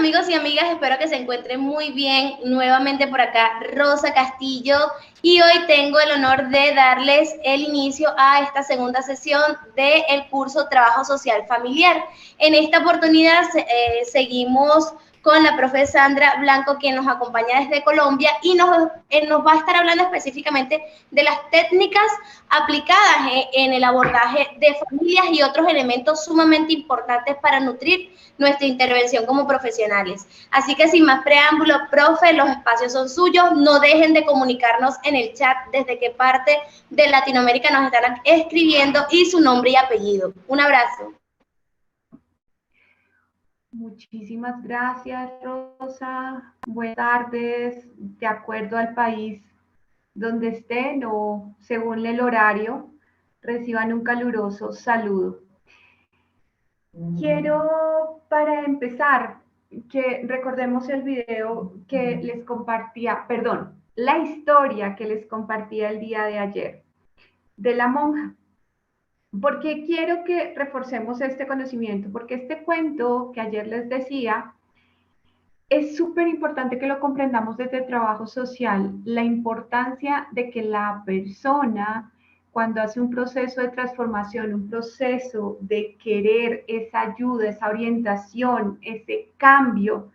amigos y amigas, espero que se encuentren muy bien. Nuevamente por acá Rosa Castillo y hoy tengo el honor de darles el inicio a esta segunda sesión del curso Trabajo Social Familiar. En esta oportunidad seguimos con la profe Sandra Blanco, quien nos acompaña desde Colombia y nos va a estar hablando específicamente de las técnicas aplicadas en el abordaje de familias y otros elementos sumamente importantes para nutrir nuestra intervención como profesionales. Así que sin más preámbulo, profe, los espacios son suyos. No dejen de comunicarnos en el chat desde qué parte de Latinoamérica nos están escribiendo y su nombre y apellido. Un abrazo. Muchísimas gracias, Rosa. Buenas tardes. De acuerdo al país donde estén o según el horario, reciban un caluroso saludo. Quiero, para empezar, que recordemos el video que les compartía, perdón, la historia que les compartía el día de ayer de la monja. Porque quiero que reforcemos este conocimiento, porque este cuento que ayer les decía, es súper importante que lo comprendamos desde el trabajo social, la importancia de que la persona, cuando hace un proceso de transformación, un proceso de querer esa ayuda, esa orientación, ese cambio,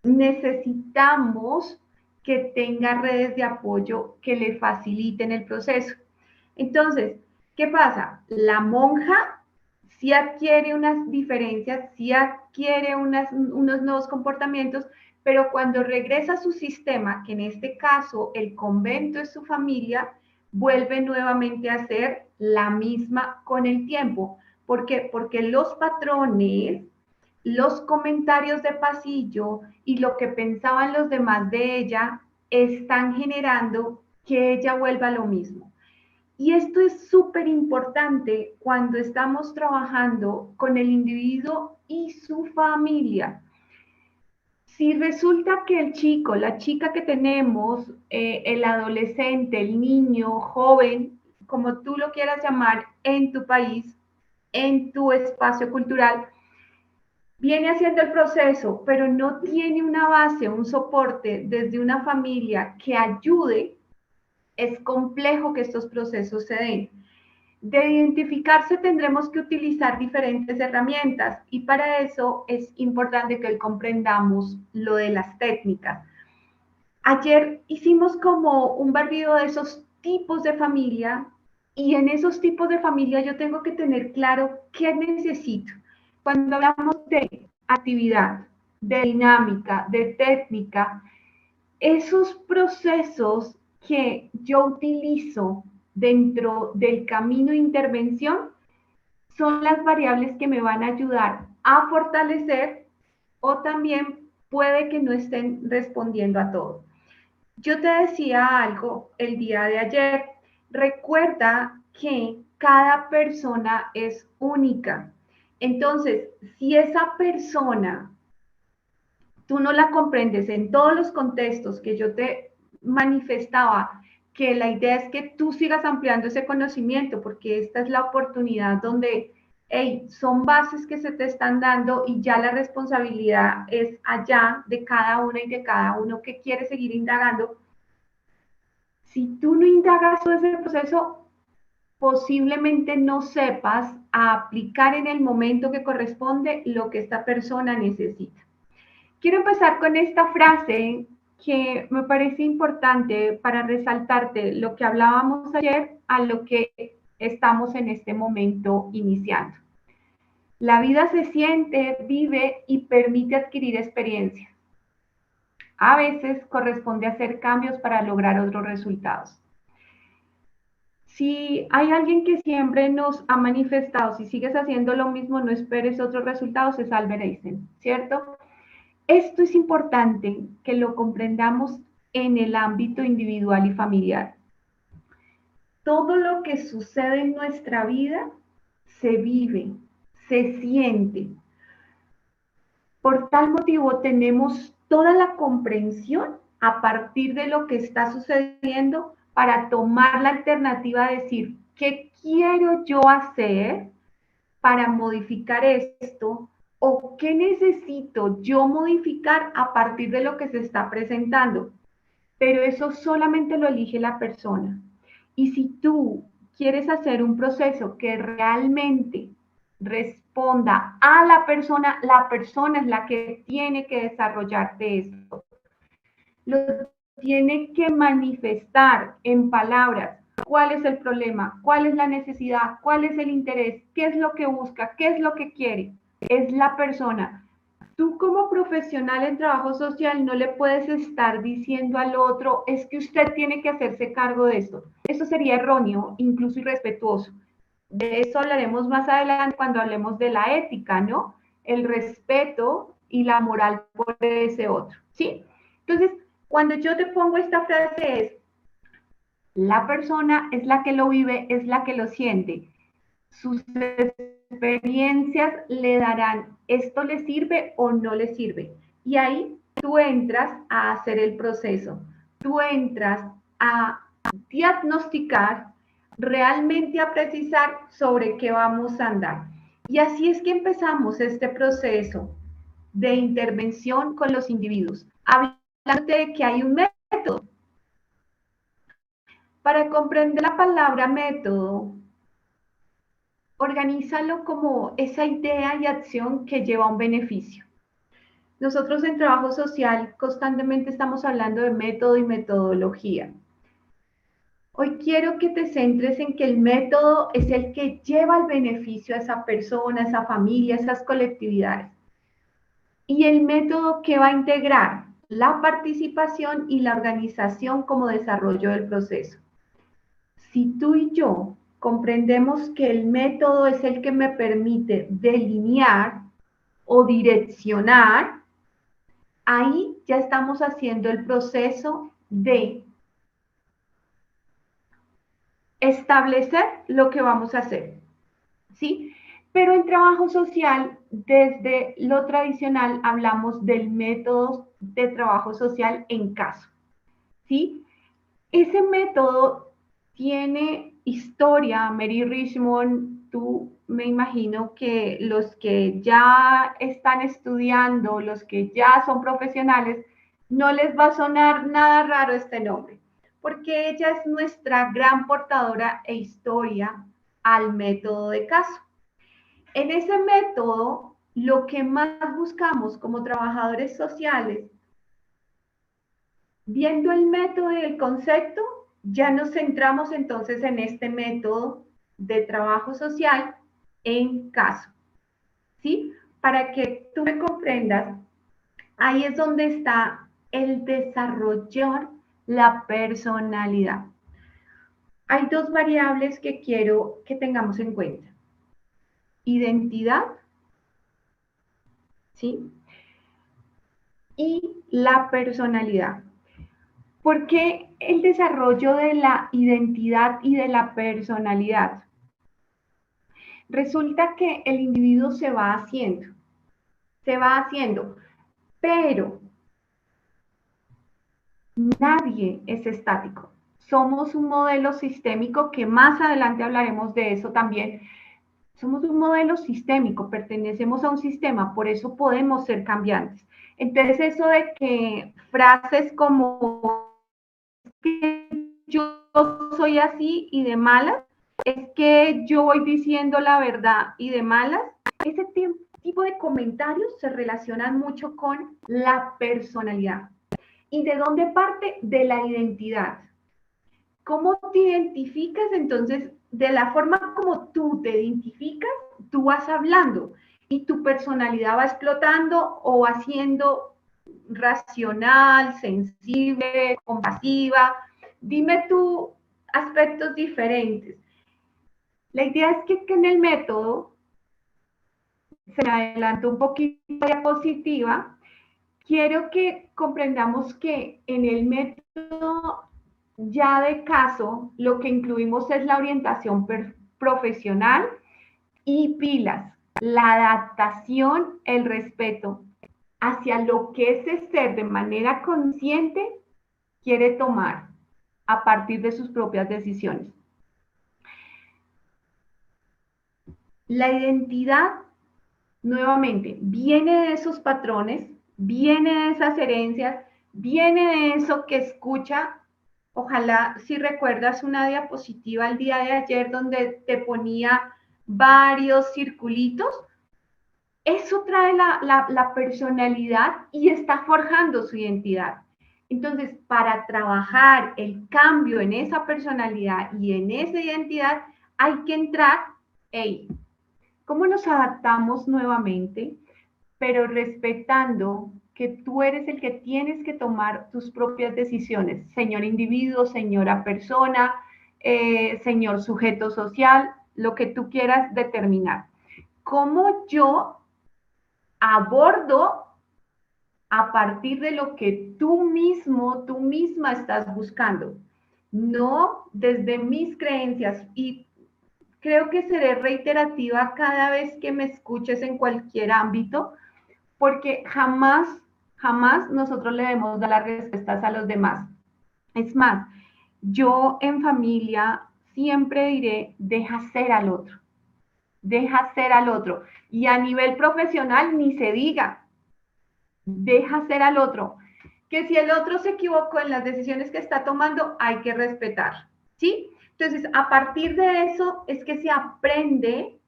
necesitamos que tenga redes de apoyo que le faciliten el proceso. Entonces, ¿qué pasa? La monja sí adquiere unas diferencias, sí adquiere unos nuevos comportamientos, pero cuando regresa a su sistema, que en este caso el convento es su familia, vuelve nuevamente a ser la misma con el tiempo. ¿Por qué? Porque los patrones, los comentarios de pasillo y lo que pensaban los demás de ella están generando que ella vuelva a lo mismo. Y esto es súper importante cuando estamos trabajando con el individuo y su familia. Si resulta que el chico, la chica que tenemos, el adolescente, el niño, joven, como tú lo quieras llamar, en tu país, en tu espacio cultural, viene haciendo el proceso, pero no tiene una base, un soporte desde una familia que ayude, es complejo que estos procesos se den. De identificarse tendremos que utilizar diferentes herramientas y para eso es importante que comprendamos lo de las técnicas. Ayer hicimos como un barrido de esos tipos de familia y en esos tipos de familia yo tengo que tener claro qué necesito. Cuando hablamos de actividad, de dinámica, de técnica, esos procesos que yo utilizo dentro del camino de intervención son las variables que me van a ayudar a fortalecer o también puede que no estén respondiendo a todo. Yo te decía algo el día de ayer, recuerda que cada persona es única. Entonces, si esa persona tú no la comprendes en todos los contextos que yo te manifestaba, que la idea es que tú sigas ampliando ese conocimiento, porque esta es la oportunidad donde, hey, son bases que se te están dando y ya la responsabilidad es allá de cada una y de cada uno que quiere seguir indagando. Si tú no indagas todo ese proceso, posiblemente no sepas aplicar en el momento que corresponde lo que esta persona necesita. Quiero empezar con esta frase que me parece importante para resaltarte lo que hablábamos ayer a lo que estamos en este momento iniciando. La vida se siente, vive y permite adquirir experiencia. A veces corresponde hacer cambios para lograr otros resultados. Si hay alguien que siempre nos ha manifestado, si sigues haciendo lo mismo, no esperes otros resultados, es Albert Einstein, ¿cierto? Esto es importante que lo comprendamos en el ámbito individual y familiar. Todo lo que sucede en nuestra vida se vive, se siente. Por tal motivo tenemos toda la comprensión a partir de lo que está sucediendo para tomar la alternativa de decir, ¿qué quiero yo hacer para modificar esto? ¿O qué necesito yo modificar a partir de lo que se está presentando. Pero eso solamente lo elige la persona. Y si tú quieres hacer un proceso que realmente responda a la persona es la que tiene que desarrollarte esto. Lo tiene que manifestar en palabras. ¿Cuál es el problema? ¿Cuál es la necesidad? ¿Cuál es el interés? ¿Qué es lo que busca? ¿Qué es lo que quiere? Es la persona. Tú como profesional en trabajo social no le puedes estar diciendo al otro, es que usted tiene que hacerse cargo de esto. Eso sería erróneo, incluso irrespetuoso. De eso hablaremos más adelante cuando hablemos de la ética, ¿no? El respeto y la moral por ese otro, ¿sí? Entonces, cuando yo te pongo esta frase es, la persona es la que lo vive, es la que lo siente. Sus experiencias le darán, ¿esto le sirve o no le sirve? Y ahí tú entras a hacer el proceso, tú entras a diagnosticar, realmente a precisar sobre qué vamos a andar. Y así es que empezamos este proceso de intervención con los individuos, hablando de que hay un método. Para comprender la palabra método, organízalo como esa idea y acción que lleva a un beneficio. Nosotros en trabajo social constantemente estamos hablando de método y metodología. Hoy quiero que te centres en que el método es el que lleva el beneficio a esa persona, a esa familia, a esas colectividades. Y el método que va a integrar la participación y la organización como desarrollo del proceso. Si tú y yo comprendemos que el método es el que me permite delinear o direccionar, ahí ya estamos haciendo el proceso de establecer lo que vamos a hacer, ¿sí? Pero en trabajo social, desde lo tradicional, hablamos del método de trabajo social en caso, ¿sí? Ese método tiene historia. Mary Richmond, tú me imagino que los que ya están estudiando, los que ya son profesionales, no les va a sonar nada raro este nombre, porque ella es nuestra gran portadora e historia al método de caso. En ese método, lo que más buscamos como trabajadores sociales, viendo el método y el concepto, ya nos centramos entonces en este método de trabajo social en caso, ¿sí? Para que tú me comprendas, ahí es donde está el desarrollar la personalidad. Hay dos variables que quiero que tengamos en cuenta. Identidad, ¿sí? Y la personalidad. ¿Por qué el desarrollo de la identidad y de la personalidad? Resulta que el individuo se va haciendo, pero nadie es estático. Somos un modelo sistémico que más adelante hablaremos de eso también. Somos un modelo sistémico, pertenecemos a un sistema, por eso podemos ser cambiantes. Entonces eso de que frases como que yo soy así y de malas, es que yo voy diciendo la verdad y de malas, ese tipo de comentarios se relacionan mucho con la personalidad. ¿Y de dónde parte? De la identidad. ¿Cómo te identificas? Entonces, de la forma como tú te identificas, tú vas hablando y tu personalidad va explotando o va siendo racional, sensible, compasiva. Dime tú aspectos diferentes. La idea es que en el método, se me adelantó un poquito la diapositiva, quiero que comprendamos que en el método ya de caso, lo que incluimos es la orientación profesional y pilas, la adaptación, el respeto hacia lo que ese ser de manera consciente quiere tomar a partir de sus propias decisiones. La identidad nuevamente, viene de esos patrones, viene de esas herencias, viene de eso que escucha. Ojalá si recuerdas una diapositiva el día de ayer donde te ponía varios circulitos, eso trae la personalidad y está forjando su identidad. Entonces, para trabajar el cambio en esa personalidad y en esa identidad, hay que entrar, hey, ¿cómo nos adaptamos nuevamente? Pero respetando que tú eres el que tienes que tomar tus propias decisiones, señor individuo, señora persona, señor sujeto social, lo que tú quieras determinar. ¿Cómo yo abordo a partir de lo que tú mismo, tú misma estás buscando? No desde mis creencias. Y creo que seré reiterativa cada vez que me escuches en cualquier ámbito, porque jamás, jamás nosotros le debemos dar las respuestas a los demás. Es más, yo en familia siempre diré, deja ser al otro, deja ser al otro. Y a nivel profesional ni se diga, deja ser al otro. Que si el otro se equivocó en las decisiones que está tomando, hay que respetar, ¿sí? Entonces, a partir de eso es que se aprende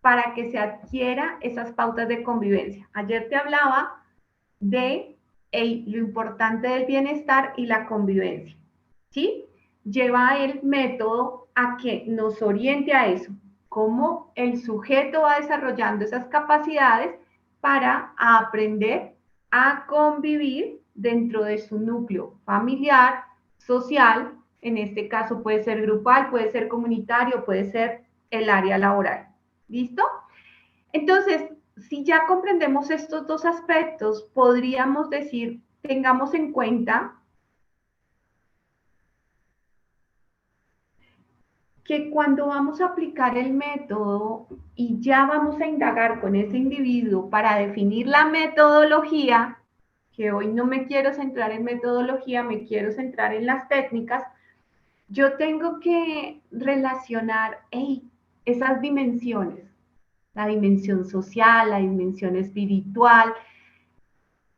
para que se adquiera esas pautas de convivencia. Ayer te hablaba de lo importante del bienestar y la convivencia, ¿sí? Lleva el método a que nos oriente a eso, cómo el sujeto va desarrollando esas capacidades para aprender a convivir dentro de su núcleo familiar, social, en este caso puede ser grupal, puede ser comunitario, puede ser el área laboral. ¿Listo? Entonces, si ya comprendemos estos dos aspectos, podríamos decir, tengamos en cuenta que cuando vamos a aplicar el método y ya vamos a indagar con ese individuo para definir la metodología, que hoy no me quiero centrar en metodología, me quiero centrar en las técnicas, yo tengo que relacionar esas dimensiones, la dimensión social, la dimensión espiritual,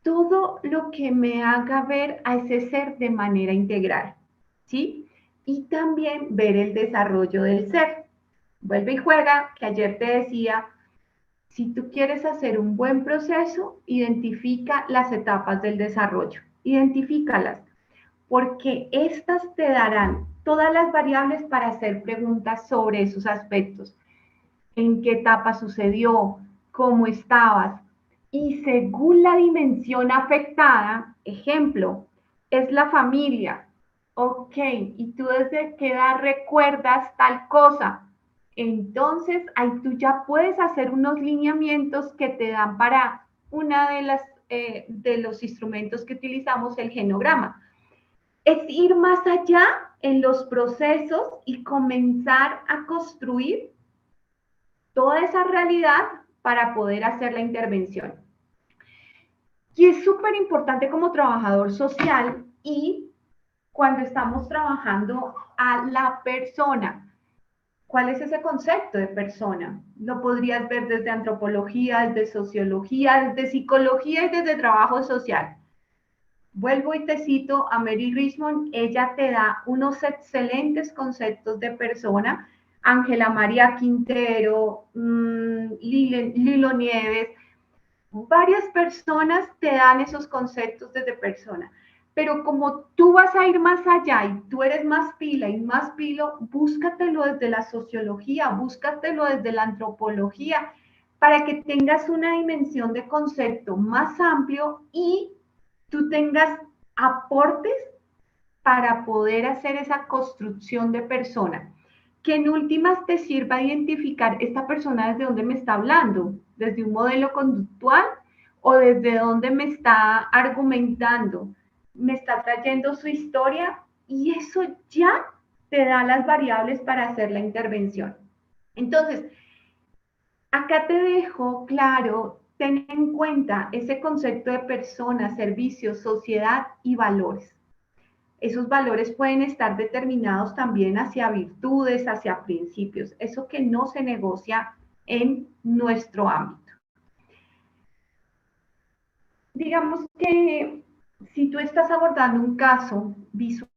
todo lo que me haga ver a ese ser de manera integral, ¿sí? Y también ver el desarrollo del ser. Vuelve y juega, que ayer te decía, si tú quieres hacer un buen proceso, identifica las etapas del desarrollo, identifícalas, porque estas te darán todas las variables para hacer preguntas sobre esos aspectos. ¿En qué etapa sucedió? ¿Cómo estabas? Y según la dimensión afectada, ejemplo, es la familia. Ok, y tú desde qué edad recuerdas tal cosa. Entonces, ahí tú ya puedes hacer unos lineamientos que te dan para una de los instrumentos que utilizamos, el genograma. Es ir más allá en los procesos y comenzar a construir toda esa realidad para poder hacer la intervención. Y es súper importante como trabajador social y cuando estamos trabajando a la persona. ¿Cuál es ese concepto de persona? Lo podrías ver desde antropología, desde sociología, desde psicología y desde trabajo social. Vuelvo y te cito a Mary Richmond, ella te da unos excelentes conceptos de persona. Ángela María Quintero, Lilo Nieves, varias personas te dan esos conceptos desde persona, pero como tú vas a ir más allá y tú eres más pila y más pilo, búscatelo desde la sociología, búscatelo desde la antropología, para que tengas una dimensión de concepto más amplio y tú tengas aportes para poder hacer esa construcción de persona, que en últimas te sirva a identificar esta persona desde dónde me está hablando, desde un modelo conductual o desde dónde me está argumentando, me está trayendo su historia y eso ya te da las variables para hacer la intervención. Entonces, acá te dejo claro, ten en cuenta ese concepto de persona, servicio, sociedad y valores. Esos valores pueden estar determinados también hacia virtudes, hacia principios, eso que no se negocia en nuestro ámbito. digamos que si tú estás abordando un caso visual,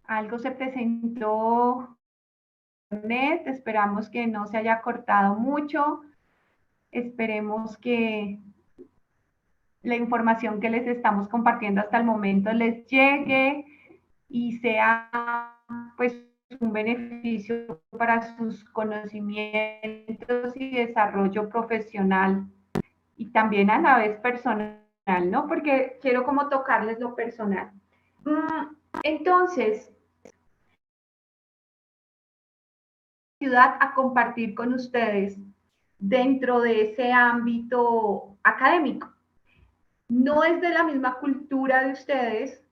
algo se presentó, esperamos que no se haya cortado mucho, esperemos que la información que les estamos compartiendo hasta el momento les llegue y sea pues un beneficio para sus conocimientos y desarrollo profesional y también a la vez personal, ¿no? Porque quiero como tocarles lo personal. Entonces, ciudad a compartir con ustedes dentro de ese ámbito académico. No es de la misma cultura de ustedes,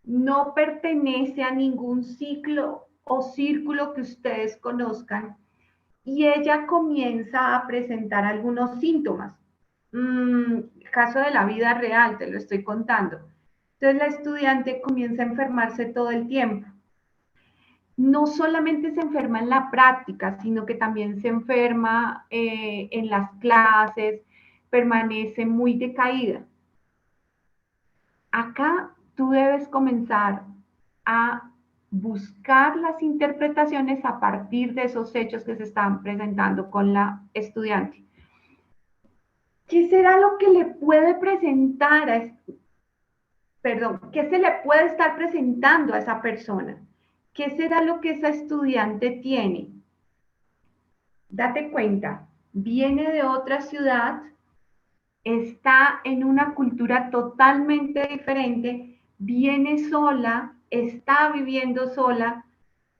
no pertenece a ningún ciclo o círculo que ustedes conozcan y ella comienza a presentar algunos síntomas. Caso de la vida real, te lo estoy contando. Entonces la estudiante comienza a enfermarse todo el tiempo. No solamente se enferma en la práctica, sino que también se enferma en las clases, permanece muy decaída. Acá tú debes comenzar a buscar las interpretaciones a partir de esos hechos que se están presentando con la estudiante. ¿Qué será lo que le puede presentar qué se le puede estar presentando a esa persona? ¿Qué será lo que esa estudiante tiene? Date cuenta, viene de otra ciudad, está en una cultura totalmente diferente, viene sola, está viviendo sola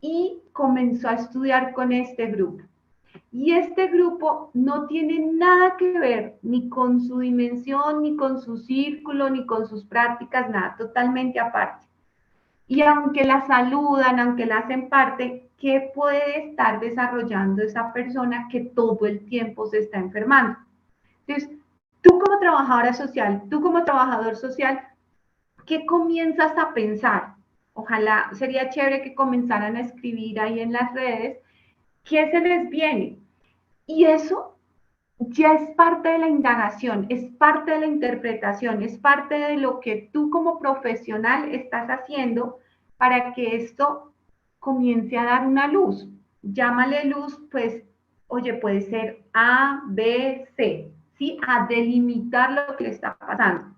y comenzó a estudiar con este grupo. Y este grupo no tiene nada que ver ni con su dimensión, ni con su círculo, ni con sus prácticas, nada, totalmente aparte. Y aunque la saludan, aunque la hacen parte, ¿qué puede estar desarrollando esa persona que todo el tiempo se está enfermando? Entonces, tú como trabajadora social, tú como trabajador social, ¿qué comienzas a pensar? Ojalá sería chévere que comenzaran a escribir ahí en las redes qué se les viene. Y eso ya es parte de la indagación, es parte de la interpretación, es parte de lo que tú como profesional estás haciendo para que esto comience a dar una luz. Llámale luz, pues, oye, puede ser A, B, C, ¿sí? A delimitar lo que le está pasando.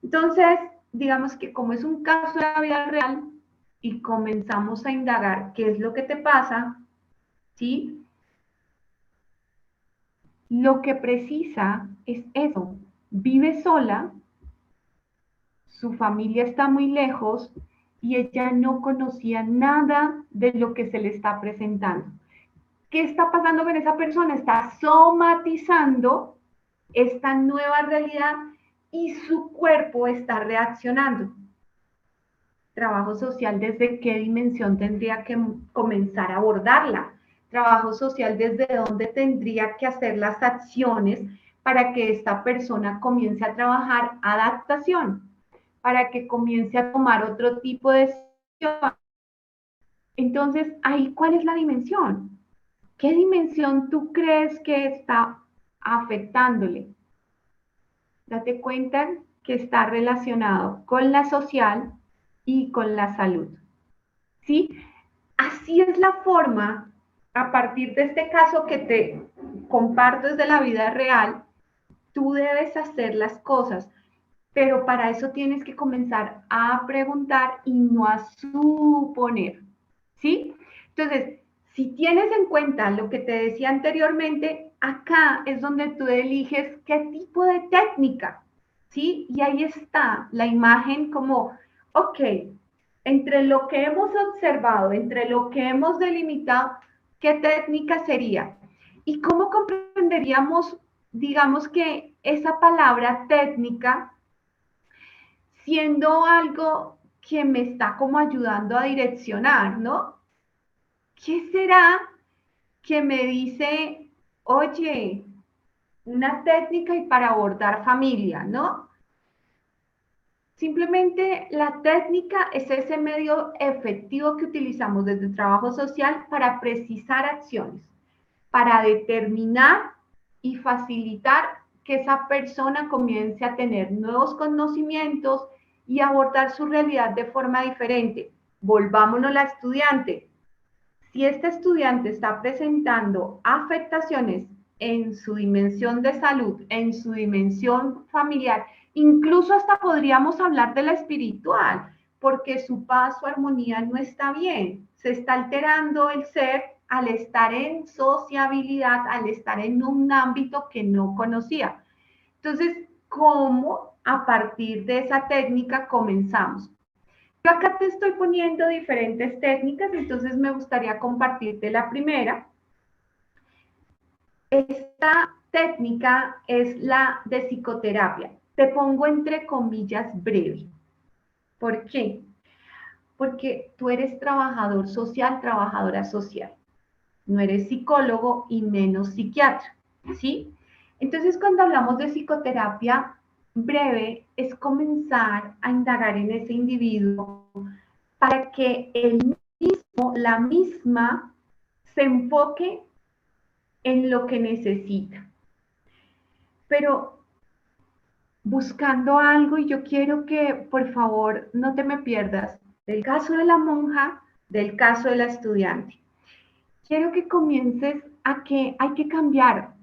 Entonces, digamos que como es un caso de la vida real y comenzamos a indagar qué es lo que te pasa, ¿sí? Lo que precisa es eso. Vive sola, su familia está muy lejos y ella no conocía nada de lo que se le está presentando. ¿Qué está pasando con esa persona? Está somatizando esta nueva realidad y su cuerpo está reaccionando. Trabajo social, ¿desde qué dimensión tendría que comenzar a abordarla? Trabajo social, ¿desde dónde tendría que hacer las acciones para que esta persona comience a trabajar adaptación, para que comience a tomar otro tipo de decisión? Entonces, ahí, ¿cuál es la dimensión? ¿Qué dimensión tú crees que está afectándole? Date cuenta que está relacionado con la social y con la salud. ¿Sí? Así es la forma, a partir de este caso que te comparto desde la vida real, tú debes hacer las cosas, pero para eso tienes que comenzar a preguntar y no a suponer, ¿sí? Entonces, si tienes en cuenta lo que te decía anteriormente, acá es donde tú eliges qué tipo de técnica. ¿sí? Y ahí está la imagen como, ok, entre lo que hemos observado, entre lo que hemos delimitado, ¿qué técnica sería? ¿Y cómo comprenderíamos, digamos que esa palabra técnica siendo algo que me está como ayudando a direccionar, ¿no? ¿Qué será que me dice, oye, una técnica y para abordar familia, ¿no? Simplemente la técnica es ese medio efectivo que utilizamos desde el trabajo social para precisar acciones, para determinar y facilitar que esa persona comience a tener nuevos conocimientos y abordar su realidad de forma diferente. Volvámonos a la estudiante. Si este estudiante está presentando afectaciones en su dimensión de salud, en su dimensión familiar, incluso hasta podríamos hablar de la espiritual, porque su paz, su armonía no está bien. Se está alterando el ser al estar en sociabilidad, al estar en un ámbito que no conocía. Entonces, ¿cómo a partir de esa técnica comenzamos? Yo acá te estoy poniendo diferentes técnicas, entonces me gustaría compartirte la primera. Esta técnica es la de psicoterapia. Te pongo entre comillas breve. ¿Por qué? Porque tú eres trabajador social, trabajadora social. No eres psicólogo y menos psiquiatra, ¿sí? Entonces, cuando hablamos de psicoterapia breve, es comenzar a indagar en ese individuo para que él mismo, la misma, se enfoque en lo que necesita. Pero buscando algo, y yo quiero que por favor no te me pierdas del caso de la monja, del caso de la estudiante. Quiero que comiences a que hay que cambiar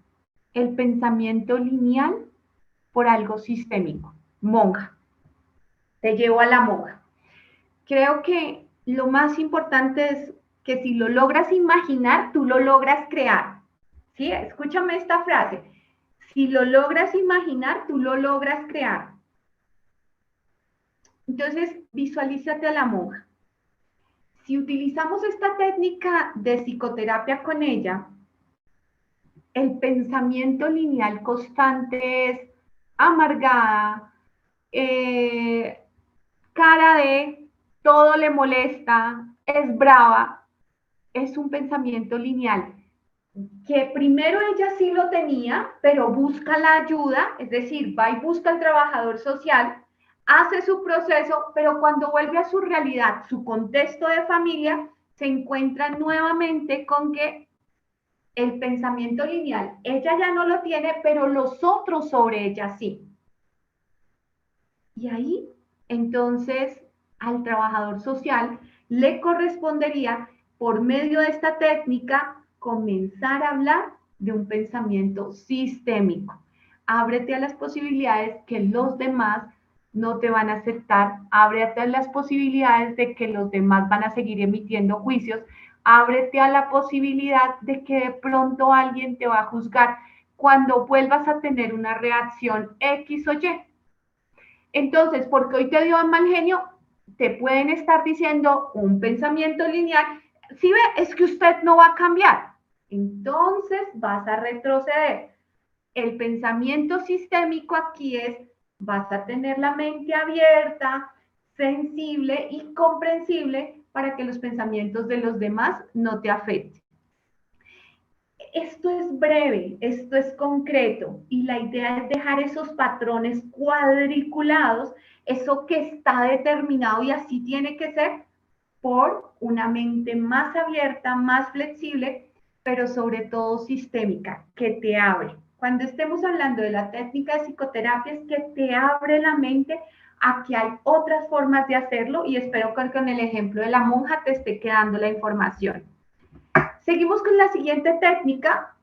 el pensamiento lineal por algo sistémico. Monja, te llevo a la monja. Creo que lo más importante es que si lo logras imaginar, tú lo logras crear. ¿Sí? Escúchame esta frase. Si lo logras imaginar, tú lo logras crear. Entonces, visualízate a la monja. Si utilizamos esta técnica de psicoterapia con ella, el pensamiento lineal constante es amargada, cara de todo le molesta, es brava, es un pensamiento lineal que primero ella sí lo tenía, pero busca la ayuda, es decir, va y busca al trabajador social, hace su proceso, pero cuando vuelve a su realidad, su contexto de familia, se encuentra nuevamente con que el pensamiento lineal, ella ya no lo tiene, pero los otros sobre ella sí. Y ahí, entonces, al trabajador social le correspondería, por medio de esta técnica, comenzar a hablar de un pensamiento sistémico. Ábrete a las posibilidades que los demás no te van a aceptar, ábrete a las posibilidades de que los demás van a seguir emitiendo juicios, ábrete a la posibilidad de que de pronto alguien te va a juzgar cuando vuelvas a tener una reacción X o Y. Entonces, porque hoy te dio mal genio, te pueden estar diciendo un pensamiento lineal. Si ve, es que usted no va a cambiar. Entonces vas a retroceder. El pensamiento sistémico aquí es, vas a tener la mente abierta, sensible y comprensible para que los pensamientos de los demás no te afecten. Esto es breve, esto es concreto y la idea es dejar esos patrones cuadriculados, eso que está determinado y así tiene que ser, por una mente más abierta, más flexible, pero sobre todo sistémica, que te abre. Cuando estemos hablando de la técnica de psicoterapia es que te abre la mente a que hay otras formas de hacerlo y espero que con el ejemplo de la monja te esté quedando la información. Seguimos con la siguiente técnica.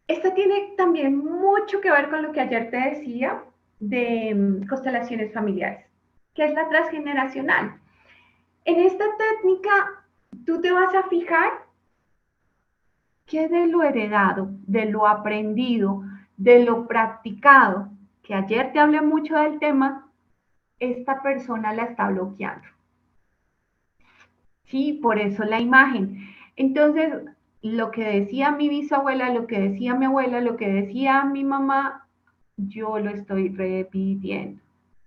Esta tiene también mucho que ver con lo que ayer te decía de constelaciones familiares, que es la transgeneracional. En esta técnica, tú te vas a fijar que de lo heredado, de lo aprendido, de lo practicado, que ayer te hablé mucho del tema, esta persona la está bloqueando. Sí, por eso la imagen. Entonces, lo que decía mi bisabuela, lo que decía mi abuela, lo que decía mi mamá, yo lo estoy repitiendo.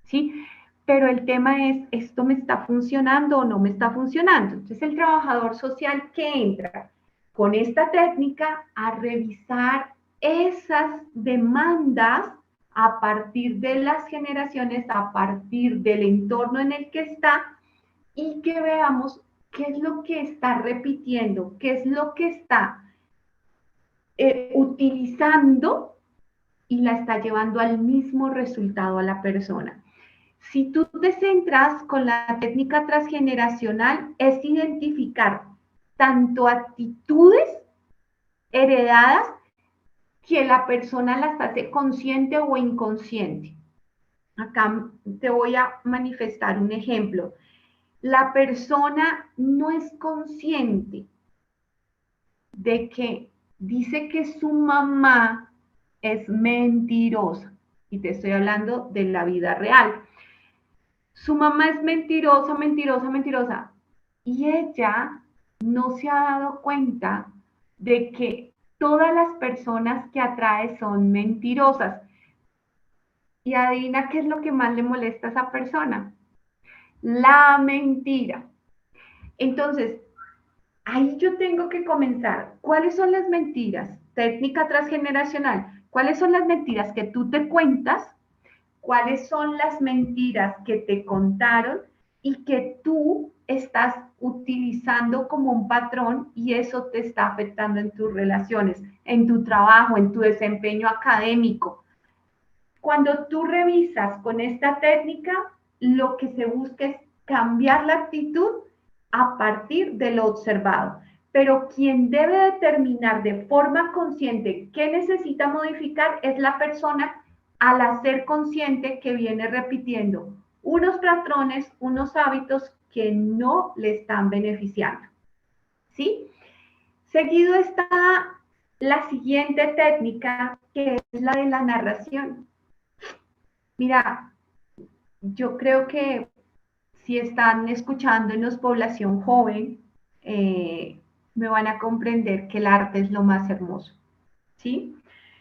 ¿Sí? Pero el tema es, ¿esto me está funcionando o no me está funcionando? Entonces, el trabajador social que entra con esta técnica a revisar esas demandas a partir de las generaciones, a partir del entorno en el que está, y que veamos qué es lo que está repitiendo, qué es lo que está utilizando y la está llevando al mismo resultado a la persona. Si tú te centras con la técnica transgeneracional, es identificar tanto actitudes heredadas que la persona las hace consciente o inconsciente. Acá te voy a manifestar un ejemplo. La persona no es consciente de que dice que su mamá es mentirosa. Y te estoy hablando de la vida real. Su mamá es mentirosa, mentirosa, mentirosa. Y ella no se ha dado cuenta de que todas las personas que atrae son mentirosas. Y adivina qué es lo que más le molesta a esa persona. La mentira. Entonces, ahí yo tengo que comenzar. ¿Cuáles son las mentiras? Técnica transgeneracional. ¿Cuáles son las mentiras que tú te cuentas? ¿Cuáles son las mentiras que te contaron y que tú estás utilizando como un patrón y eso te está afectando en tus relaciones, en tu trabajo, en tu desempeño académico? Cuando tú revisas con esta técnica, lo que se busca es cambiar la actitud a partir de lo observado. Pero quien debe determinar de forma consciente qué necesita modificar es la persona al hacer consciente que viene repitiendo unos patrones, unos hábitos que no le están beneficiando. ¿Sí? Seguido está la siguiente técnica, que es la de la narración. Mira, yo creo que si están escuchándonos población joven, me van a comprender que el arte es lo más hermoso, ¿sí?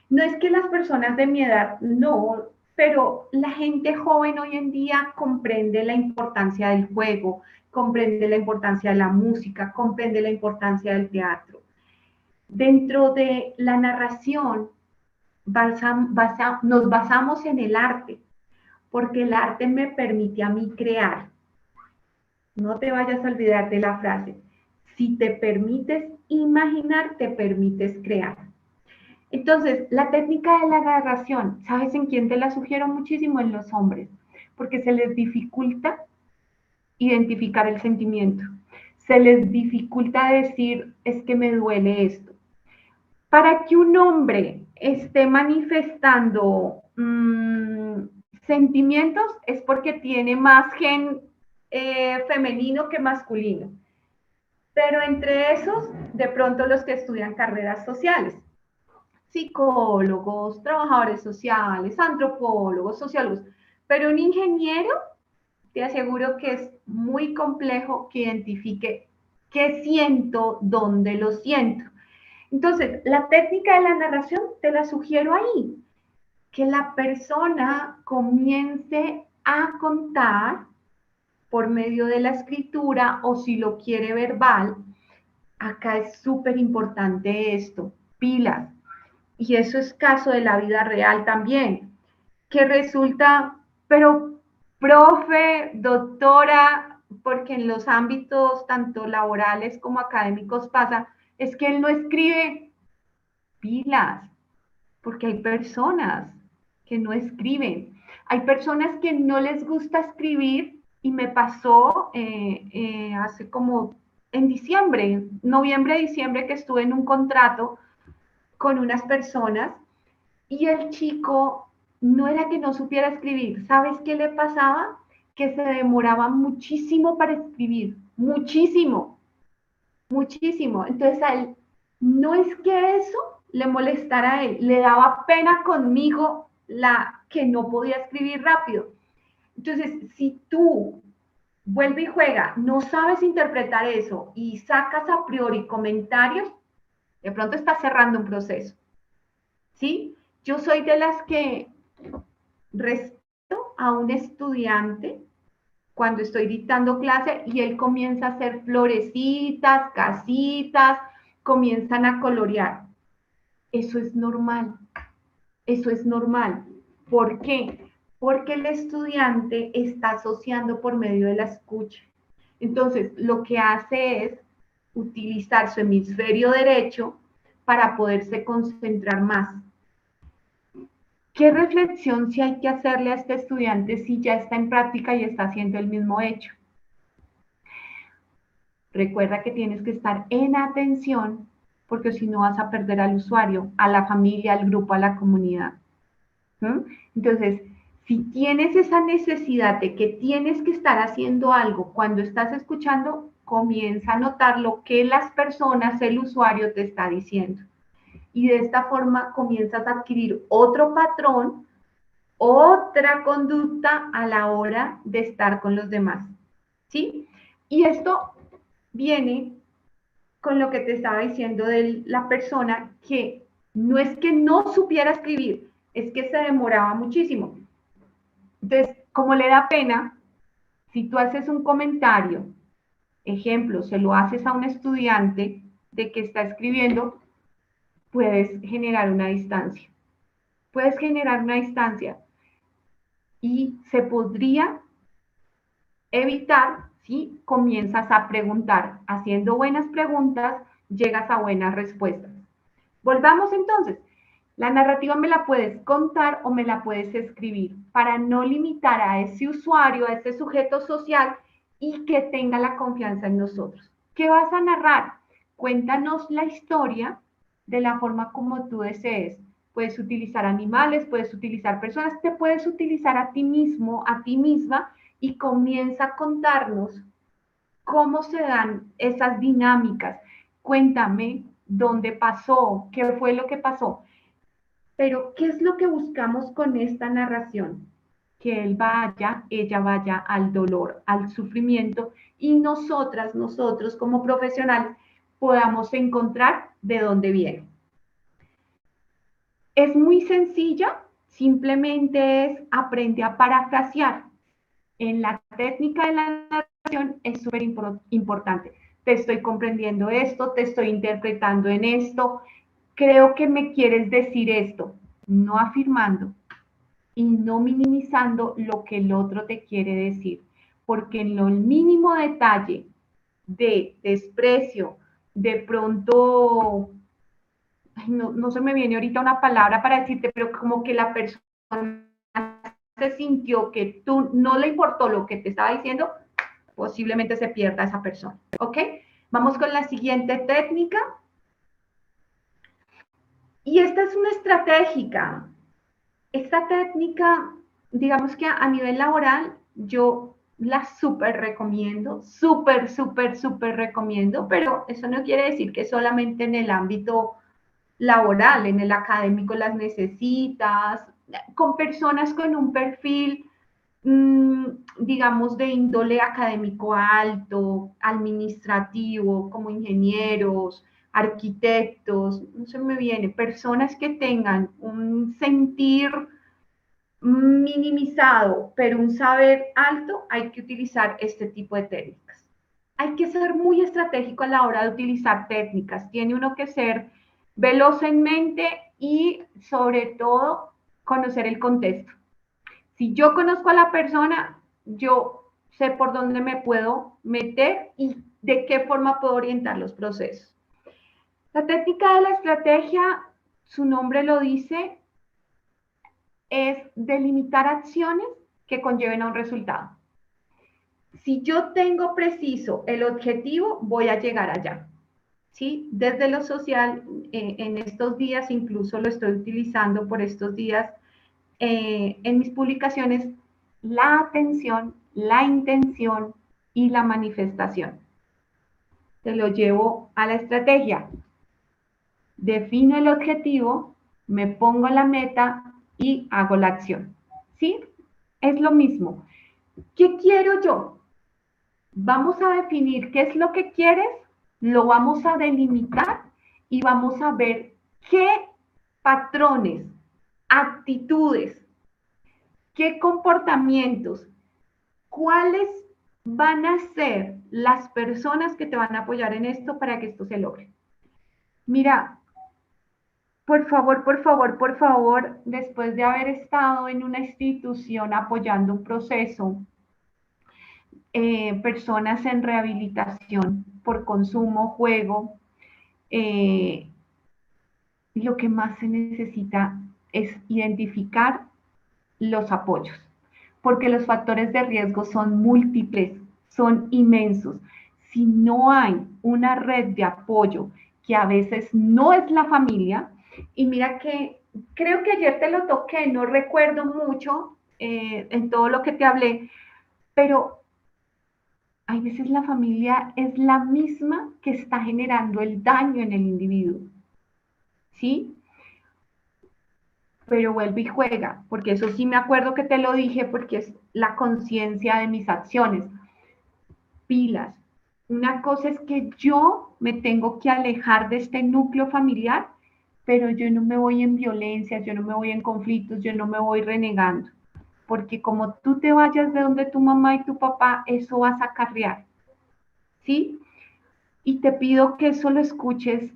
No es que las personas de mi edad no, pero la gente joven hoy en día comprende la importancia del juego, comprende la importancia de la música, comprende la importancia del teatro. Dentro de la narración nos basamos en el arte, porque el arte me permite a mí crear. No te vayas a olvidar de la frase. Si te permites imaginar, te permites crear. Entonces, la técnica de la narración, ¿sabes en quién te la sugiero muchísimo? En los hombres, porque se les dificulta identificar el sentimiento. Se les dificulta decir, es que me duele esto. Para que un hombre esté manifestando sentimientos es porque tiene más gen femenino que masculino. Pero entre esos, de pronto los que estudian carreras sociales, psicólogos, trabajadores sociales, antropólogos, sociólogos. Pero un ingeniero, te aseguro que es muy complejo que identifique qué siento, dónde lo siento. Entonces, la técnica de la narración te la sugiero ahí, que la persona comience a contar por medio de la escritura o si lo quiere verbal. Acá es súper importante esto, pilas. Y eso es caso de la vida real también, que resulta, pero profe, doctora, porque en los ámbitos tanto laborales como académicos pasa, es que él no escribe pilas, porque hay personas que no escriben. Hay personas que no les gusta escribir y me pasó hace como en diciembre, noviembre, diciembre, que estuve en un contrato con unas personas y el chico no era que no supiera escribir. ¿Sabes qué le pasaba? Que se demoraba muchísimo para escribir, muchísimo, muchísimo. Entonces, a él, no es que eso le molestara a él, le daba pena conmigo la que no podía escribir rápido. Entonces, si tú vuelve y juega, no sabes interpretar eso y sacas a priori comentarios, de pronto estás cerrando un proceso, ¿sí? Yo soy de las que respeto a un estudiante cuando estoy dictando clase y él comienza a hacer florecitas, casitas, comienzan a colorear. Eso es normal, eso es normal. ¿Por qué? Porque el estudiante está asociando por medio de la escucha. Entonces, lo que hace es utilizar su hemisferio derecho para poderse concentrar más. ¿Qué reflexión si hay que hacerle a este estudiante si ya está en práctica y está haciendo el mismo hecho? Recuerda que tienes que estar en atención porque si no vas a perder al usuario, a la familia, al grupo, a la comunidad. ¿Mm? Entonces, si tienes esa necesidad de que tienes que estar haciendo algo cuando estás escuchando, comienza a notar lo que las personas, el usuario te está diciendo. Y de esta forma comienzas a adquirir otro patrón, otra conducta a la hora de estar con los demás. ¿Sí? Y esto viene con lo que te estaba diciendo de la persona que no es que no supiera escribir, es que se demoraba muchísimo. Entonces, como le da pena, si tú haces un comentario, ejemplo, se lo haces a un estudiante de que está escribiendo, puedes generar una distancia. Puedes generar una distancia y se podría evitar si comienzas a preguntar. Haciendo buenas preguntas, llegas a buenas respuestas. Volvamos entonces. La narrativa me la puedes contar o me la puedes escribir para no limitar a ese usuario, a ese sujeto social y que tenga la confianza en nosotros. ¿Qué vas a narrar? Cuéntanos la historia de la forma como tú desees. Puedes utilizar animales, puedes utilizar personas, te puedes utilizar a ti mismo, a ti misma y comienza a contarnos cómo se dan esas dinámicas. Cuéntame dónde pasó, qué fue lo que pasó. Pero, ¿qué es lo que buscamos con esta narración? Que él vaya, ella vaya al dolor, al sufrimiento y nosotros como profesionales podamos encontrar de dónde viene. Es muy sencilla, simplemente es aprende a parafrasear. En la técnica de la narración es súper importante. Te estoy comprendiendo esto, te estoy interpretando en esto, creo que me quieres decir esto, no afirmando y no minimizando lo que el otro te quiere decir, porque en lo mínimo detalle de desprecio, de pronto, no se me viene ahorita una palabra para decirte, pero como que la persona se sintió que tú no le importó lo que te estaba diciendo, posiblemente se pierda esa persona, ¿ok? Vamos con la siguiente técnica. Y esta es una estratégica. Esta técnica, digamos que a nivel laboral, yo la súper recomiendo, súper recomiendo, pero eso no quiere decir que solamente en el ámbito laboral, en el académico las necesitas, con personas con un perfil, digamos, de índole académico alto, administrativo, como ingenieros, arquitectos, no se me viene, personas que tengan un sentir minimizado, pero un saber alto, hay que utilizar este tipo de técnicas. Hay que ser muy estratégico a la hora de utilizar técnicas. Tiene uno que ser veloz en mente y sobre todo conocer el contexto. Si yo conozco a la persona, yo sé por dónde me puedo meter y de qué forma puedo orientar los procesos. La técnica de la estrategia, su nombre lo dice, es delimitar acciones que conlleven a un resultado. Si yo tengo preciso el objetivo, voy a llegar allá. ¿Sí? Desde lo social, en estos días, incluso lo estoy utilizando por estos días en mis publicaciones, la atención, la intención y la manifestación. Te lo llevo a la estrategia. defino el objetivo, me pongo la meta y hago la acción. ¿Sí? Es lo mismo. ¿Qué quiero yo? Vamos a definir qué es lo que quieres, lo vamos a delimitar y vamos a ver qué patrones, actitudes, qué comportamientos, cuáles van a ser las personas que te van a apoyar en esto para que esto se logre. Mira, por favor, por favor, por favor, después de haber estado en una institución apoyando un proceso, personas en rehabilitación por consumo, juego, eh, lo que más se necesita es identificar los apoyos, porque los factores de riesgo son múltiples, son inmensos. Si no hay una red de apoyo, que a veces no es la familia, y mira que creo que ayer te lo toqué, no recuerdo mucho en todo lo que te hablé, pero hay veces la familia es la misma que está generando el daño en el individuo, ¿sí? Pero vuelve y juega, porque eso sí me acuerdo que te lo dije, porque es la conciencia de mis acciones. Pilas. Una cosa es que yo me tengo que alejar de este núcleo familiar, pero yo no me voy en violencia, yo no me voy en conflictos, yo no me voy renegando, porque como tú te vayas de donde tu mamá y tu papá, eso vas a acarrear, ¿sí? Y te pido que eso lo escuches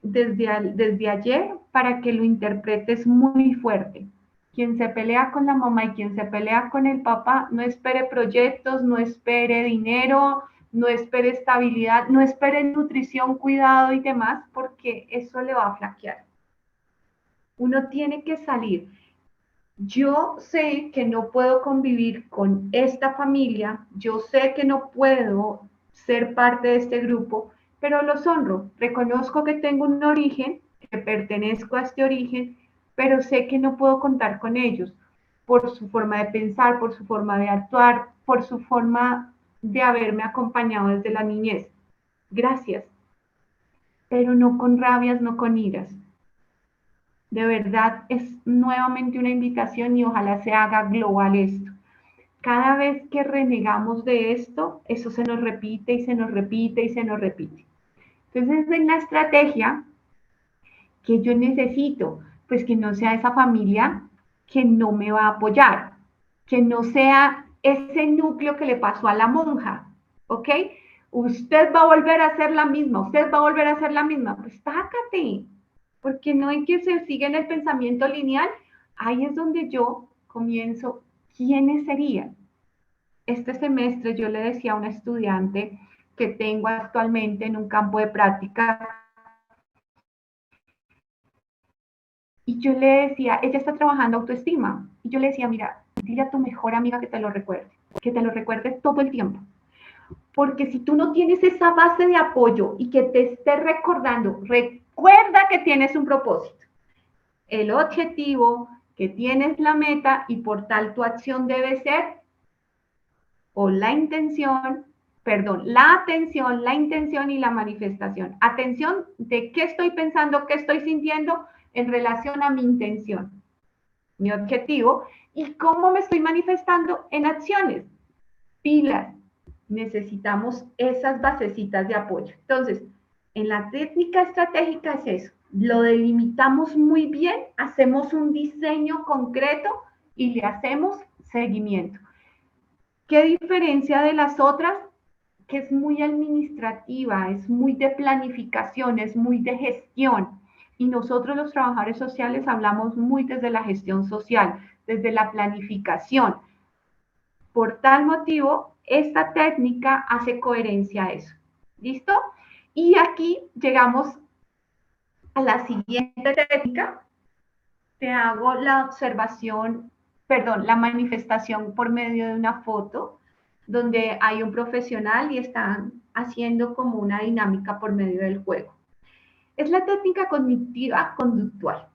desde ayer para que lo interpretes muy fuerte. Quien se pelea con la mamá y quien se pelea con el papá, no espere proyectos, no espere dinero, no espere estabilidad, no espere nutrición, cuidado y demás, porque eso le va a flaquear. Uno tiene que salir. Yo sé que no puedo convivir con esta familia, yo sé que no puedo ser parte de este grupo, pero los honro. Reconozco que tengo un origen, que pertenezco a este origen, pero sé que no puedo contar con ellos por su forma de pensar, por su forma de actuar, por su forma de haberme acompañado desde la niñez. Gracias, pero no con rabias, no con iras. De verdad es nuevamente una invitación y ojalá se haga global esto. Cada vez que renegamos de esto, eso se nos repite y se nos repite y se nos repite. Entonces es una estrategia que yo necesito, pues que no sea esa familia que no me va a apoyar, que no sea ese núcleo que le pasó a la monja, ¿ok? Usted va a volver a ser la misma, usted va a volver a ser la misma, pues tácate, porque no hay que se sigue en el pensamiento lineal, ahí es donde yo comienzo, ¿quiénes serían? Este semestre yo le decía a una estudiante que tengo actualmente en un campo de práctica, y yo le decía, ella está trabajando autoestima, y yo le decía, mira, dile a tu mejor amiga que te lo recuerde todo el tiempo. Porque si tú no tienes esa base de apoyo y que te esté recordando, recuerda que tienes un propósito, el objetivo, que tienes la meta y por tal tu acción debe ser o la intención, perdón, la atención, la intención y la manifestación. Atención de qué estoy pensando, qué estoy sintiendo en relación a mi intención, mi objetivo y cómo me estoy manifestando en acciones. Pilas, necesitamos esas basecitas de apoyo. Entonces, en la técnica estratégica es eso, lo delimitamos muy bien, hacemos un diseño concreto y le hacemos seguimiento. ¿Qué diferencia de las otras? Que es muy administrativa, es muy de planificación, es muy de gestión. Y nosotros los trabajadores sociales hablamos muy desde la gestión social, desde la planificación. Por tal motivo, esta técnica hace coherencia a eso. ¿Listo? Y aquí llegamos a la siguiente técnica. Te hago la observación, perdón, la manifestación por medio de una foto donde hay un profesional y están haciendo como una dinámica por medio del juego. Es la técnica cognitiva conductual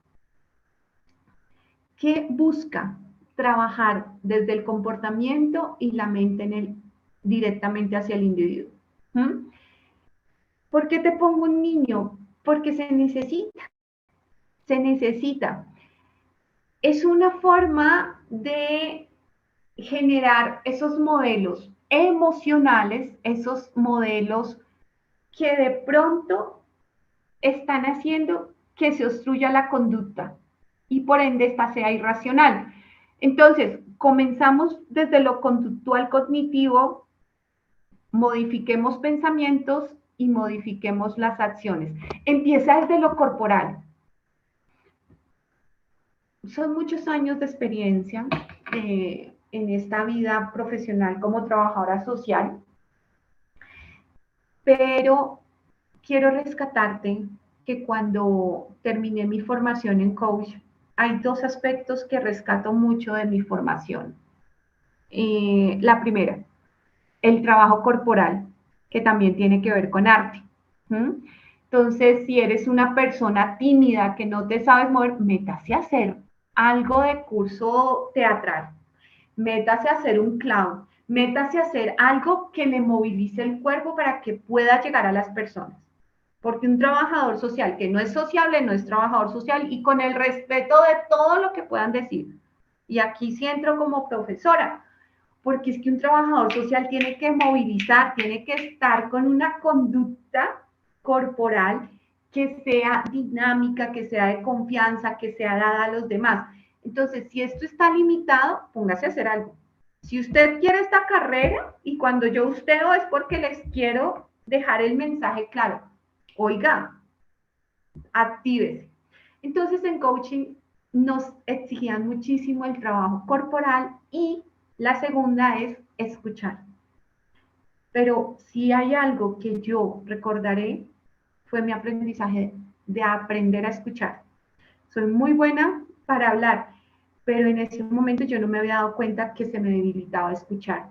que busca trabajar desde el comportamiento y la mente directamente hacia el individuo. ¿Mm? ¿Por qué te pongo un niño? Porque se necesita, se necesita. Es una forma de generar esos modelos emocionales, esos modelos que de pronto están haciendo que se obstruya la conducta y por ende esta sea irracional. Entonces, comenzamos desde lo conductual cognitivo, modifiquemos pensamientos y modifiquemos las acciones. Empieza desde lo corporal. Son muchos años de experiencia en esta vida profesional como trabajadora social, pero quiero rescatarte que cuando terminé mi formación en coach, hay dos aspectos que rescato mucho de mi formación. La primera, el trabajo corporal, que también tiene que ver con arte. Entonces, si eres una persona tímida que no te sabes mover, métase a hacer algo de curso teatral, métase a hacer un clown, métase a hacer algo que le movilice el cuerpo para que pueda llegar a las personas. Porque un trabajador social que no es sociable no es trabajador social, y con el respeto de todo lo que puedan decir. Y aquí sí entro como profesora, porque es que un trabajador social tiene que movilizar, tiene que estar con una conducta corporal que sea dinámica, que sea de confianza, que sea dada a los demás. Entonces, si esto está limitado, póngase a hacer algo. Si usted quiere esta carrera, y cuando yo usteo es porque les quiero dejar el mensaje claro. Oiga, actívese. Entonces, en coaching nos exigían muchísimo el trabajo corporal, y la segunda es escuchar. Pero si hay algo que yo recordaré, fue mi aprendizaje de aprender a escuchar. Soy muy buena para hablar, pero en ese momento yo no me había dado cuenta que se me debilitaba escuchar.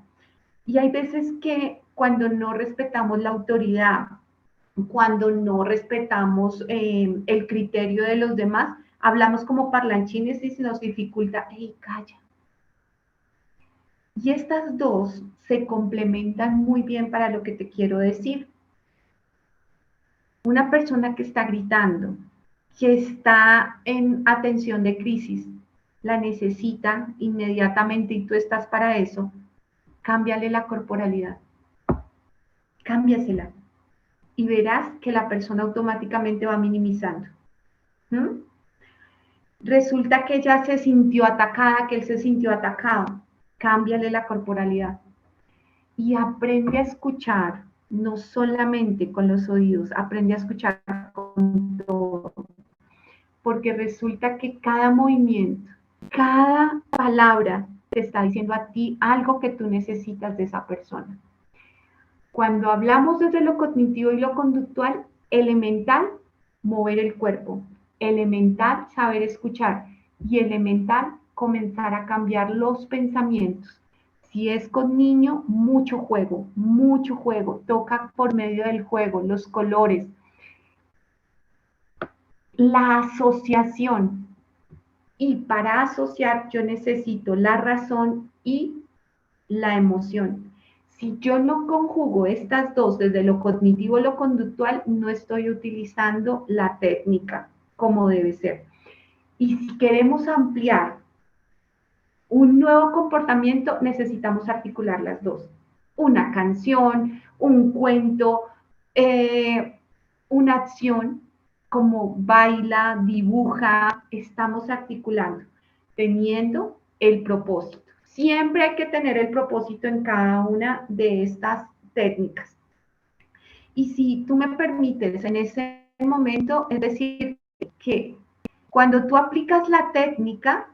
Y hay veces que cuando no respetamos la autoridad, cuando no respetamos el criterio de los demás, hablamos como parlanchines y se nos dificulta, ¡hey, calla! Y estas dos se complementan muy bien para lo que te quiero decir. Una persona que está gritando, que está en atención de crisis, la necesita inmediatamente y tú estás para eso, cámbiale la corporalidad, cámbiasela y verás que la persona automáticamente va minimizando. Resulta que ella se sintió atacada, que él se sintió atacado, cámbiale la corporalidad y aprende a escuchar, no solamente con los oídos, aprende a escuchar con todo, porque resulta que cada movimiento, cada palabra te está diciendo a ti algo que tú necesitas de esa persona. Cuando hablamos desde lo cognitivo y lo conductual, elemental, mover el cuerpo, elemental, saber escuchar, y elemental, comenzar a cambiar los pensamientos. Si es con niño, mucho juego, toca por medio del juego, los colores, la asociación. Y para asociar yo necesito la razón y la emoción. Si yo no conjugo estas dos desde lo cognitivo y lo conductual, no estoy utilizando la técnica como debe ser. Y si queremos ampliar un nuevo comportamiento, necesitamos articular las dos. Una canción, un cuento, una acción, como baila, dibuja, estamos articulando, teniendo el propósito. Siempre hay que tener el propósito en cada una de estas técnicas. Y si tú me permites en ese momento, es decir, que cuando tú aplicas la técnica,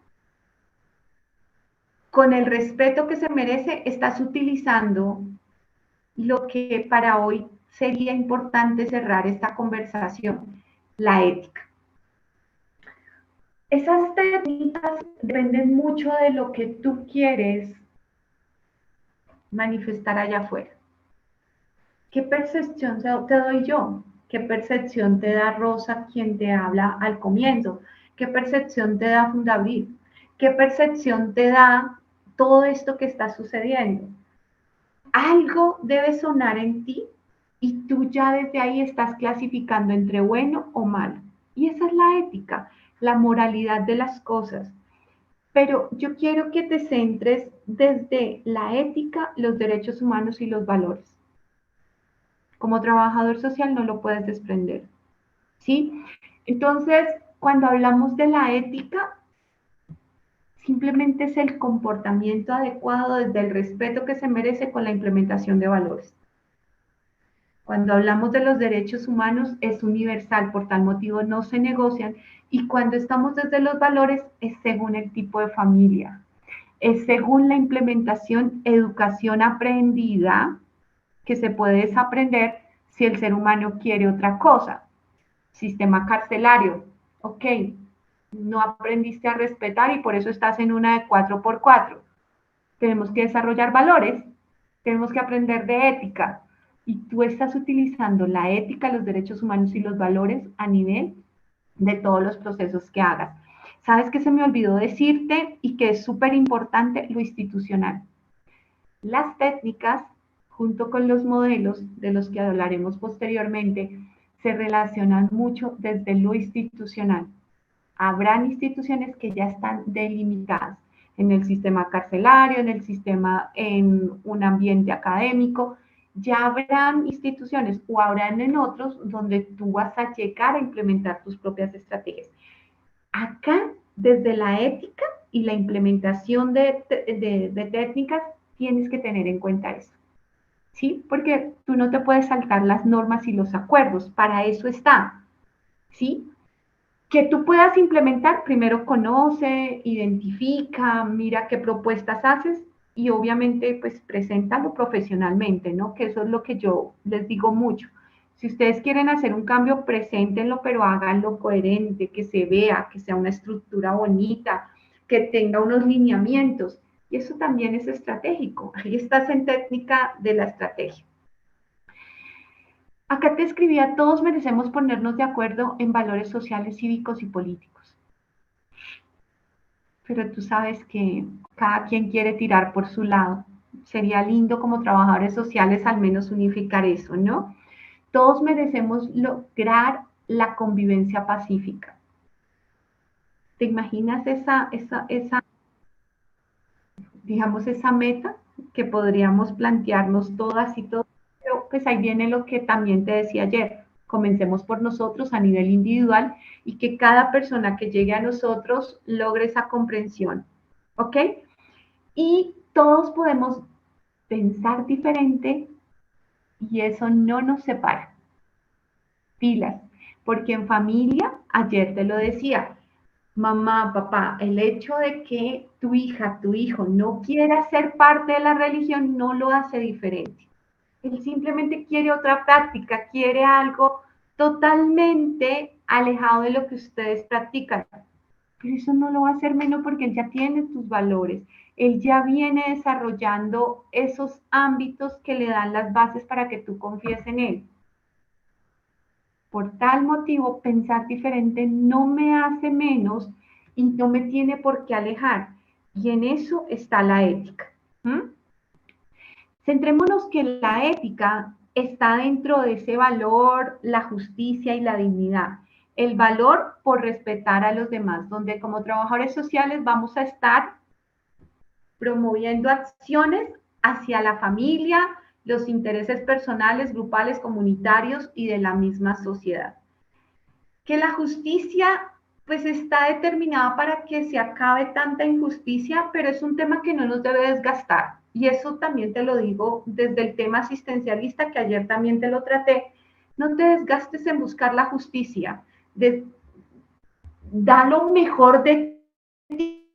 con el respeto que se merece, estás utilizando lo que para hoy sería importante cerrar esta conversación, la ética. Esas técnicas dependen mucho de lo que tú quieres manifestar allá afuera. ¿Qué percepción te doy yo? ¿Qué percepción te da Rosa, quien te habla al comienzo? ¿Qué percepción te da Fundabril? ¿Qué percepción te da todo esto que está sucediendo? Algo debe sonar en ti y tú ya desde ahí estás clasificando entre bueno o malo. Y esa es la ética, la moralidad de las cosas. Pero yo quiero que te centres desde la ética, los derechos humanos y los valores. Como trabajador social no lo puedes desprender, ¿sí? Entonces, cuando hablamos de la ética, simplemente es el comportamiento adecuado desde el respeto que se merece con la implementación de valores. Cuando hablamos de los derechos humanos es universal, por tal motivo no se negocian. Y cuando estamos desde los valores es según el tipo de familia, es según la implementación, educación aprendida, que se puede desaprender si el ser humano quiere otra cosa. Sistema carcelario, ok, no aprendiste a respetar y por eso estás en una de 4x4. Tenemos que desarrollar valores, tenemos que aprender de ética. Y tú estás utilizando la ética, los derechos humanos y los valores a nivel de todos los procesos que hagas. ¿Sabes qué se me olvidó decirte y que es súper importante? Lo institucional. Las técnicas, junto con los modelos de los que hablaremos posteriormente, se relacionan mucho desde lo institucional. Habrán instituciones que ya están delimitadas en el sistema carcelario, en el sistema, en un ambiente académico. Ya habrán instituciones o habrán en otros donde tú vas a llegar a implementar tus propias estrategias. Acá, desde la ética y la implementación de técnicas, tienes que tener en cuenta eso, ¿sí? Porque tú no te puedes saltar las normas y los acuerdos, para eso está, ¿sí? Que tú puedas implementar, primero conoce, identifica, mira qué propuestas haces y obviamente pues preséntalo profesionalmente, ¿no? Que eso es lo que yo les digo mucho. Si ustedes quieren hacer un cambio, preséntenlo, pero háganlo coherente, que se vea, que sea una estructura bonita, que tenga unos lineamientos. Y eso también es estratégico. Ahí estás en técnica de la estrategia. Acá te escribía, todos merecemos ponernos de acuerdo en valores sociales, cívicos y políticos. Pero tú sabes que cada quien quiere tirar por su lado. Sería lindo como trabajadores sociales al menos unificar eso, ¿no? Todos merecemos lograr la convivencia pacífica. ¿Te imaginas digamos, esa meta que podríamos plantearnos todas y todos? Pero pues ahí viene lo que también te decía ayer. Comencemos por nosotros a nivel individual y que cada persona que llegue a nosotros logre esa comprensión. ¿Ok? Y todos podemos pensar diferente y eso no nos separa. Pilas, porque en familia, ayer te lo decía, mamá, papá, el hecho de que tu hija, tu hijo no quiera ser parte de la religión no lo hace diferente. Él simplemente quiere otra práctica, quiere algo totalmente alejado de lo que ustedes practican. Pero eso no lo va a hacer menos porque él ya tiene tus valores. Él ya viene desarrollando esos ámbitos que le dan las bases para que tú confíes en él. Por tal motivo, pensar diferente no me hace menos y no me tiene por qué alejar. Y en eso está la ética. ¿Mm? Centrémonos que la ética está dentro de ese valor, la justicia y la dignidad. El valor por respetar a los demás, donde como trabajadores sociales vamos a estar promoviendo acciones hacia la familia, los intereses personales, grupales, comunitarios y de la misma sociedad. Que la justicia pues está determinada para que se acabe tanta injusticia, pero es un tema que no nos debe desgastar. Y eso también te lo digo desde el tema asistencialista, que ayer también te lo traté. No te desgastes en buscar la justicia. Da lo mejor de ti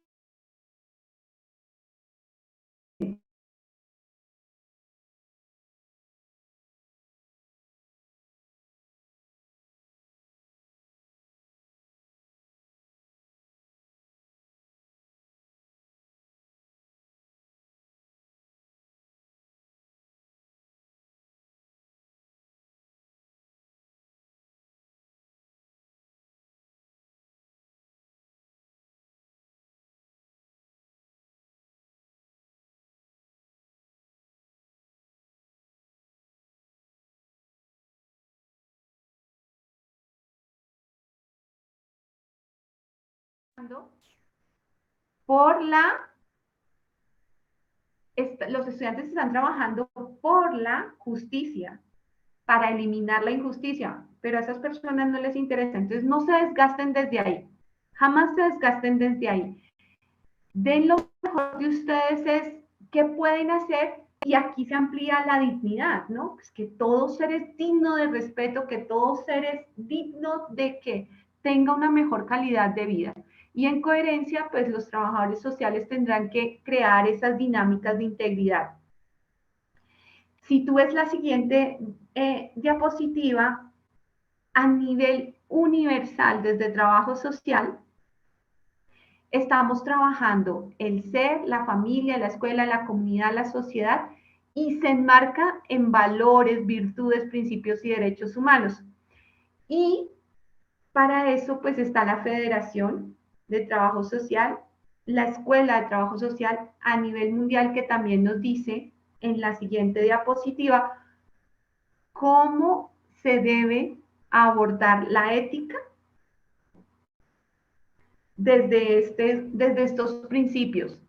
por los estudiantes están trabajando por la justicia, para eliminar la injusticia, pero a esas personas no les interesa. Entonces no se desgasten desde ahí, jamás se desgasten desde ahí. Den lo mejor de ustedes es qué pueden hacer, y aquí se amplía la dignidad, ¿no? Pues que todo ser es digno de respeto, que todo ser es digno de que tenga una mejor calidad de vida. Y en coherencia, pues los trabajadores sociales tendrán que crear esas dinámicas de integridad. Si tú ves la siguiente diapositiva, a nivel universal desde trabajo social, estamos trabajando el ser, la familia, la escuela, la comunidad, la sociedad, y se enmarca en valores, virtudes, principios y derechos humanos. Y para eso, pues está la Federación de Trabajo Social, la Escuela de Trabajo Social a nivel mundial, que también nos dice en la siguiente diapositiva cómo se debe abordar la ética desde estos principios.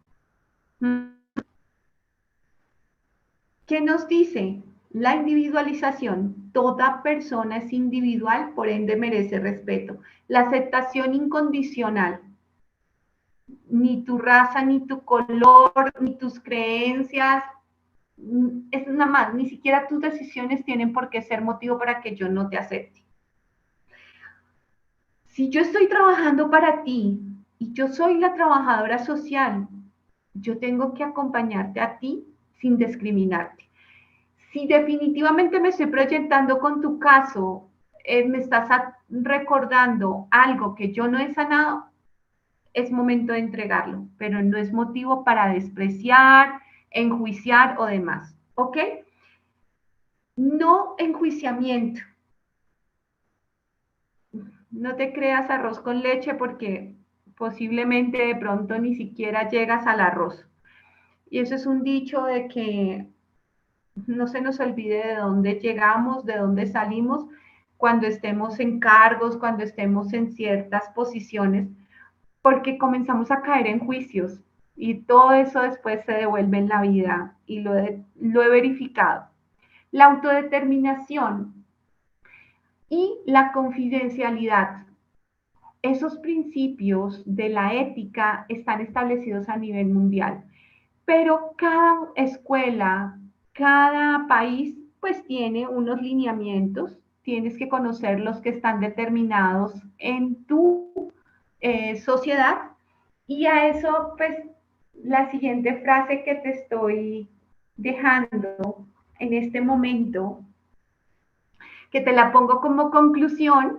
¿Qué nos dice? La individualización. Toda persona es individual, por ende merece respeto. La aceptación incondicional. Ni tu raza, ni tu color, ni tus creencias, es nada más, ni siquiera tus decisiones tienen por qué ser motivo para que yo no te acepte. Si yo estoy trabajando para ti y yo soy la trabajadora social, yo tengo que acompañarte a ti sin discriminarte. Si definitivamente me estoy proyectando con tu caso, me estás recordando algo que yo no he sanado, es momento de entregarlo, pero no es motivo para despreciar, enjuiciar o demás, ¿ok? No enjuiciamiento. No te creas arroz con leche, porque posiblemente de pronto ni siquiera llegas al arroz. Y eso es un dicho de que no se nos olvide de dónde llegamos, de dónde salimos, cuando estemos en cargos, cuando estemos en ciertas posiciones, porque comenzamos a caer en juicios y todo eso después se devuelve en la vida, y lo he verificado. La autodeterminación y la confidencialidad. Esos principios de la ética están establecidos a nivel mundial, pero cada escuela, cada país, pues tiene unos lineamientos. Tienes que conocer los que están determinados en tu sociedad, y a eso, pues, la siguiente frase que te estoy dejando en este momento, que te la pongo como conclusión.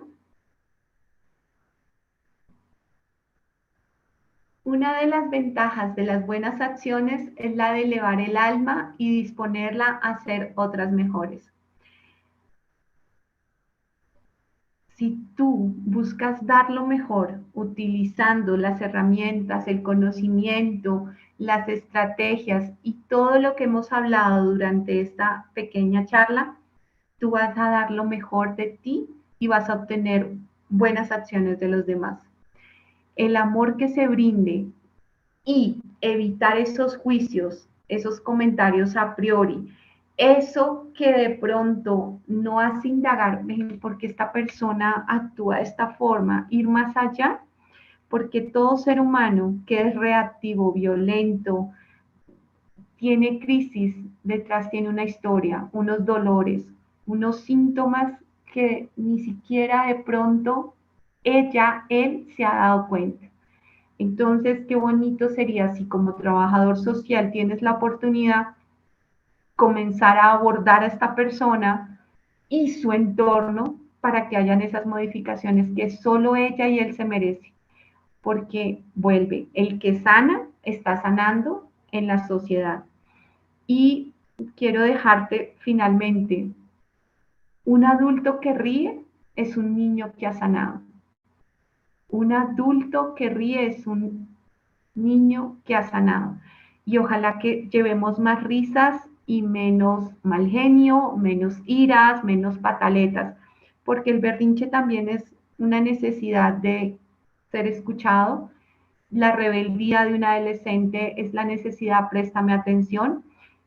Una de las ventajas de las buenas acciones es la de elevar el alma y disponerla a hacer otras mejores. Si tú buscas dar lo mejor utilizando las herramientas, el conocimiento, las estrategias y todo lo que hemos hablado durante esta pequeña charla, tú vas a dar lo mejor de ti y vas a obtener buenas acciones de los demás. El amor que se brinde y evitar esos juicios, esos comentarios a priori, eso que de pronto no hace indagar por qué esta persona actúa de esta forma, ir más allá, porque todo ser humano que es reactivo, violento, tiene crisis, detrás tiene una historia, unos dolores, unos síntomas que ni siquiera de pronto él se ha dado cuenta. Entonces, qué bonito sería si como trabajador social tienes la oportunidad comenzar a abordar a esta persona y su entorno para que hayan esas modificaciones que solo ella y él se merecen. Porque vuelve, el que sana está sanando en la sociedad. Y quiero dejarte finalmente, un adulto que ríe es un niño que ha sanado. Un adulto que ríe es un niño que ha sanado. Y ojalá que llevemos más risas y menos mal genio, menos iras, menos pataletas, porque el berrinche también es una necesidad de ser escuchado la rebeldía de un adolescente es la necesidad, préstame atención,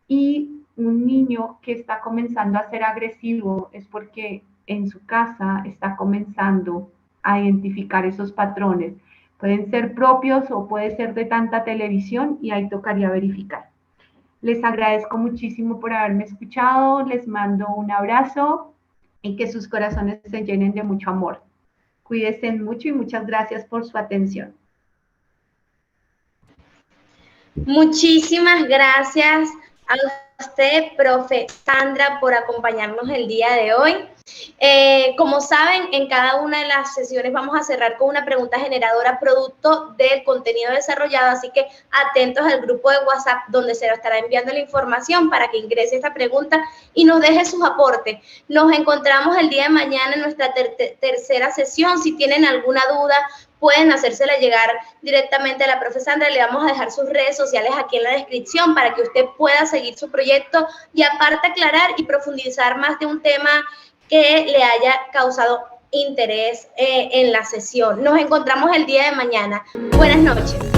y un niño que está comenzando a ser agresivo es porque en su casa está comenzando a identificar esos patrones. Pueden ser propios o puede ser de tanta televisión y ahí tocaría verificar. Les agradezco muchísimo por haberme escuchado, les mando un abrazo y que sus corazones se llenen de mucho amor. Cuídense mucho y muchas gracias por su atención. Muchísimas gracias a usted, profe Sandra, por acompañarnos el día de hoy. Como saben, en cada una de las sesiones vamos a cerrar con una pregunta generadora producto del contenido desarrollado, así que atentos al grupo de WhatsApp donde se lo estará enviando la información para que ingrese esta pregunta y nos deje sus aportes. Nos encontramos el día de mañana en nuestra tercera sesión. Si tienen alguna duda, pueden hacérsela llegar directamente a la profe Sandra. Le vamos a dejar sus redes sociales aquí en la descripción para que usted pueda seguir su proyecto y aparte aclarar y profundizar más de un tema que le haya causado interés en la sesión. Nos encontramos el día de mañana. Buenas noches.